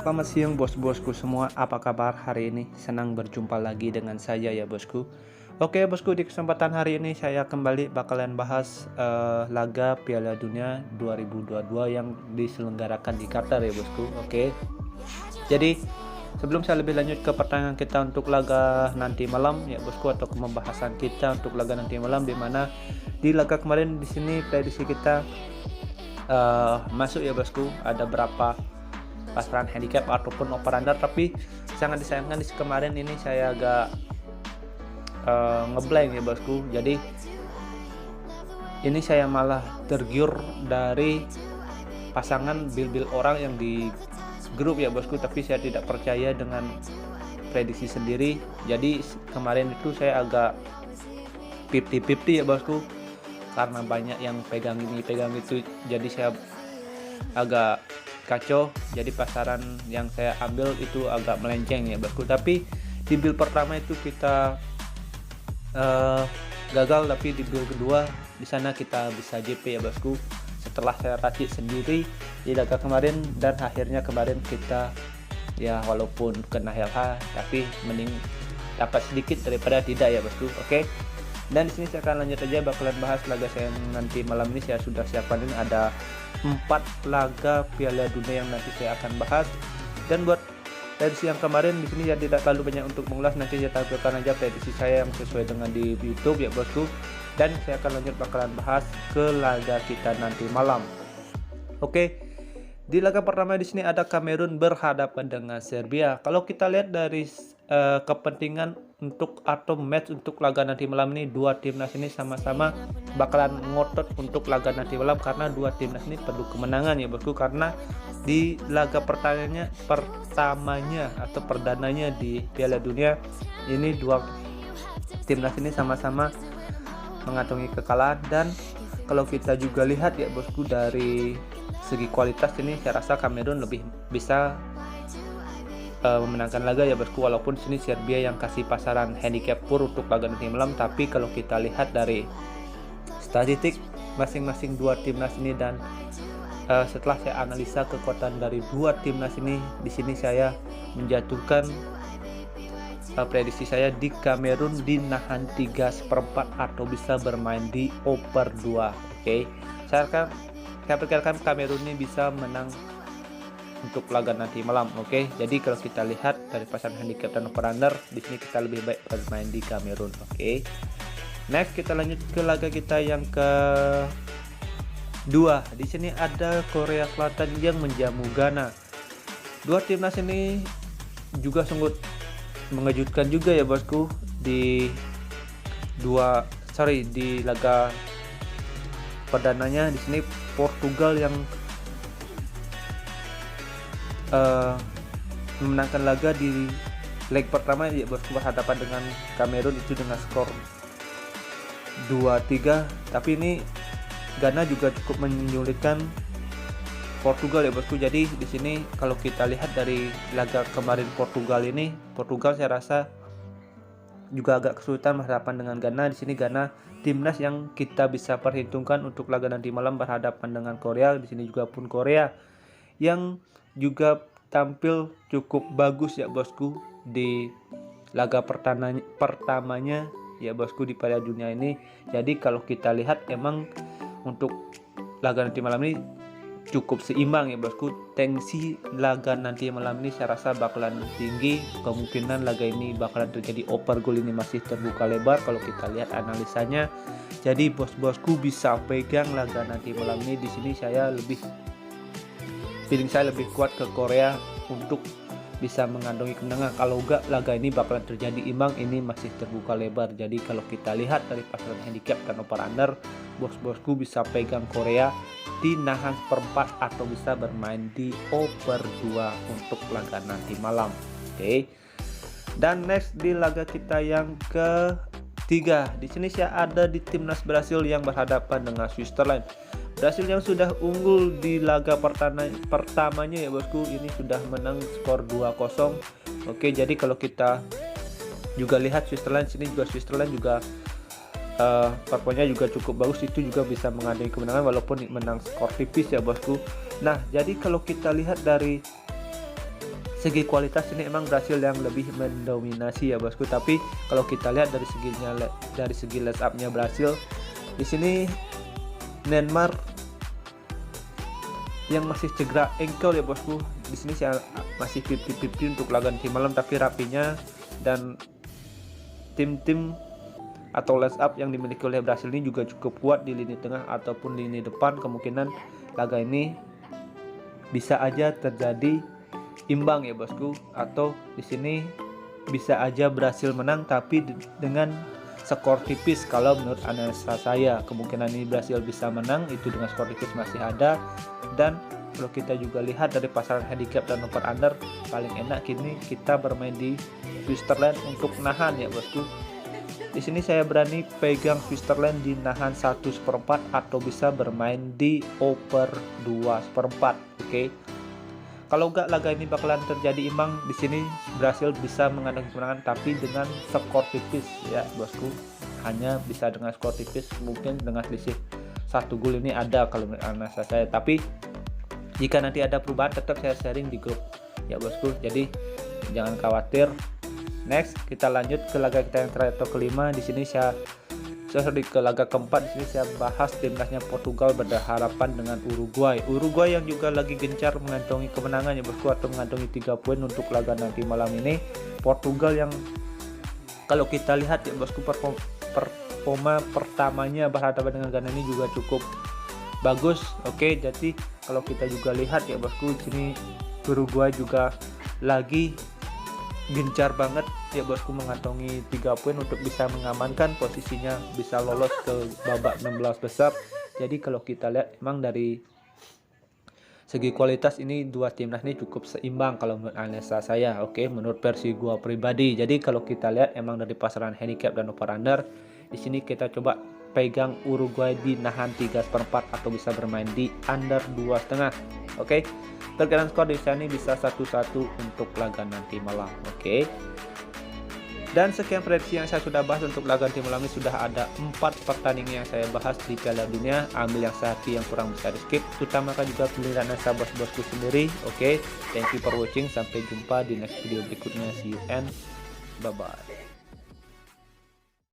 Selamat siang bos-bosku semua, apa kabar hari ini? Senang berjumpa lagi dengan saya ya bosku. Oke bosku, di kesempatan hari ini saya kembali bakalan bahas laga Piala Dunia 2022 yang diselenggarakan di Qatar ya bosku. Oke, jadi sebelum saya lebih lanjut ke pertanyaan kita untuk laga nanti malam ya bosku, atau pembahasan kita untuk laga nanti malam, di mana di laga kemarin di sini prediksi kita masuk ya bosku, ada berapa pasaran handicap ataupun over under, tapi sangat disayangkan di kemarin ini saya agak ngeblank ya bosku. Jadi ini saya malah tergiur dari pasangan bil-bil orang yang di grup ya bosku, tapi saya tidak percaya dengan prediksi sendiri. Jadi kemarin itu saya agak 50-50 ya bosku, karena banyak yang pegang ini pegang itu, jadi saya agak kacau. Jadi pasaran yang saya ambil itu agak melenceng ya bosku. Tapi di build pertama itu kita gagal, tapi di build kedua di sana kita bisa JP ya bosku, setelah saya racik sendiri di laga kemarin, dan akhirnya kemarin kita ya walaupun kena LH tapi mending dapat sedikit daripada tidak ya bosku. Oke, dan di sini saya akan lanjut aja bakalan bahas laga saya nanti malam ini. Saya sudah siapkan ini ada 4 laga Piala Dunia yang nanti saya akan bahas. Dan buat prediksi yang kemarin di sini ya tidak terlalu banyak untuk mengulas, nanti saya tampilkan aja prediksi saya yang sesuai dengan di YouTube ya bosku. Dan saya akan lanjut bakalan bahas ke laga kita nanti malam. Oke, di laga pertama di sini ada Kamerun berhadapan dengan Serbia. Kalau kita lihat dari kepentingan untuk atau match untuk laga nanti malam ini, dua timnas ini sama-sama bakalan ngotot untuk laga nanti malam, karena dua timnas ini perlu kemenangan ya bosku. Karena di laga pertamanya atau perdananya di Piala Dunia ini, dua timnas ini sama-sama mengantongi kekalahan. Dan kalau kita juga lihat ya bosku, dari segi kualitas ini saya rasa Kamerun lebih bisa memenangkan laga ya bosku, walaupun sini Serbia yang kasih pasaran handicap pur untuk laga nanti malam. Tapi kalau kita lihat dari statistik masing-masing dua timnas ini, dan setelah saya analisa kekuatan dari dua timnas ini, di sini saya menjatuhkan prediksi saya di Kamerun di nahan 3/4 atau bisa bermain di over 2. Oke, saya perkirakan Kamerun ini bisa menang untuk laga nanti malam. Oke, jadi kalau kita lihat dari pasaran handicap dan over under, di sini kita lebih baik bermain di Kamerun. Oke, next kita lanjut ke laga kita yang kedua. Di sini ada Korea Selatan yang menjamu Ghana. Dua timnas ini juga sungguh mengejutkan juga ya bosku di laga perdananya. Di sini Portugal yang memenangkan laga di leg pertama ya bosku, berhadapan dengan Kamerun itu dengan skor 2-3. Tapi ini Ghana juga cukup menyulitkan Portugal ya bosku. Jadi di sini kalau kita lihat dari laga kemarin Portugal saya rasa juga agak kesulitan berhadapan dengan Ghana. Di sini Ghana timnas yang kita bisa perhitungkan untuk laga nanti malam berhadapan dengan Korea. Di sini juga pun Korea yang juga tampil cukup bagus ya bosku di laga pertamanya ya bosku di Piala Dunia ini. Jadi kalau kita lihat emang untuk laga nanti malam ini cukup seimbang ya bosku. Tensi laga nanti malam ini saya rasa bakalan tinggi, kemungkinan laga ini bakalan terjadi over goal ini masih terbuka lebar kalau kita lihat analisanya. Jadi bos-bosku bisa pegang laga nanti malam ini. Di sini feeling saya lebih kuat ke Korea untuk bisa mengantongi kemenangan. Kalau enggak laga ini bakalan terjadi imbang, ini masih terbuka lebar. Jadi kalau kita lihat dari pasaran handicap dan over under, bos-bosku bisa pegang Korea di nahan 1/4 atau bisa bermain di over 2 untuk laga nanti malam. Oke. Dan next di laga kita yang ketiga, di sini saya ada di timnas Brasil yang berhadapan dengan Switzerland. Brasil yang sudah unggul di laga pertamanya ya bosku, ini sudah menang skor 2-0. Oke, jadi kalau kita juga lihat Switzerland juga performanya juga cukup bagus, itu juga bisa mengandung kemenangan walaupun menang skor tipis ya bosku. Nah, jadi kalau kita lihat dari segi kualitas ini emang Brasil yang lebih mendominasi ya bosku, tapi kalau kita lihat dari segi line up-nya Brasil di sini, Neymar yang masih cedera ankle ya bosku. Di sini saya masih 50-50 untuk laga nanti malam, tapi Rafinha dan tim-tim atau line up yang dimiliki oleh Brasil ini juga cukup kuat di lini tengah ataupun lini depan. Kemungkinan laga ini bisa aja terjadi imbang ya bosku, atau di sini bisa aja Brasil menang tapi dengan skor tipis. Kalau menurut analisa saya, kemungkinan ini Brasil bisa menang itu dengan skor tipis masih ada. Dan kalau kita juga lihat dari pasaran handicap dan over under, paling enak kini kita bermain di Switzerland untuk nahan ya bosku. Di sini saya berani pegang Switzerland di nahan 1/4 atau bisa bermain di over 2/4. Oke. Kalau enggak laga ini bakalan terjadi imbang, di sini Brasil bisa mengandung kemenangan tapi dengan skor tipis ya bosku. Hanya bisa dengan skor tipis, mungkin dengan selisih 1 gol ini ada kalau menurut analisa saya. Tapi jika nanti ada perubahan tetap saya sharing di grup ya bosku. Jadi jangan khawatir. Next kita lanjut ke laga kita yang terakhir atau kelima. Di sini ke laga keempat. Di sini saya bahas timnasnya Portugal berhadapan dengan Uruguay. Uruguay yang juga lagi gencar mengantongi kemenangan ya bosku, atau mengantongi 3 poin untuk laga nanti malam ini. Portugal yang kalau kita lihat ya bosku, performa pertamanya berhadapan dengan Ghana ini juga cukup bagus. Oke, jadi kalau kita juga lihat ya bosku, di sini Uruguay juga lagi gencar banget ya bosku mengantongi 3 poin untuk bisa mengamankan posisinya, bisa lolos ke babak 16 besar. Jadi kalau kita lihat emang dari segi kualitas ini dua timnas ini cukup seimbang kalau menurut analisa saya. Oke, menurut versi gua pribadi. Jadi kalau kita lihat emang dari pasaran handicap dan over under, di sini kita coba pegang Uruguay di nahan 3/4 atau bisa bermain di under 2,5. Oke. Perkiraan skor di sini bisa 1-1 untuk laga nanti malam. Oke. Dan sekian prediksi yang saya sudah bahas untuk laga nanti malam ini. Sudah ada 4 pertandingan yang saya bahas di Piala Dunia. Ambil yang sakit, yang kurang bisa di skip. Utamakan juga pilihan analisa bos-bosku sendiri. Oke. Thank you for watching. Sampai jumpa di next video berikutnya. See you and bye bye.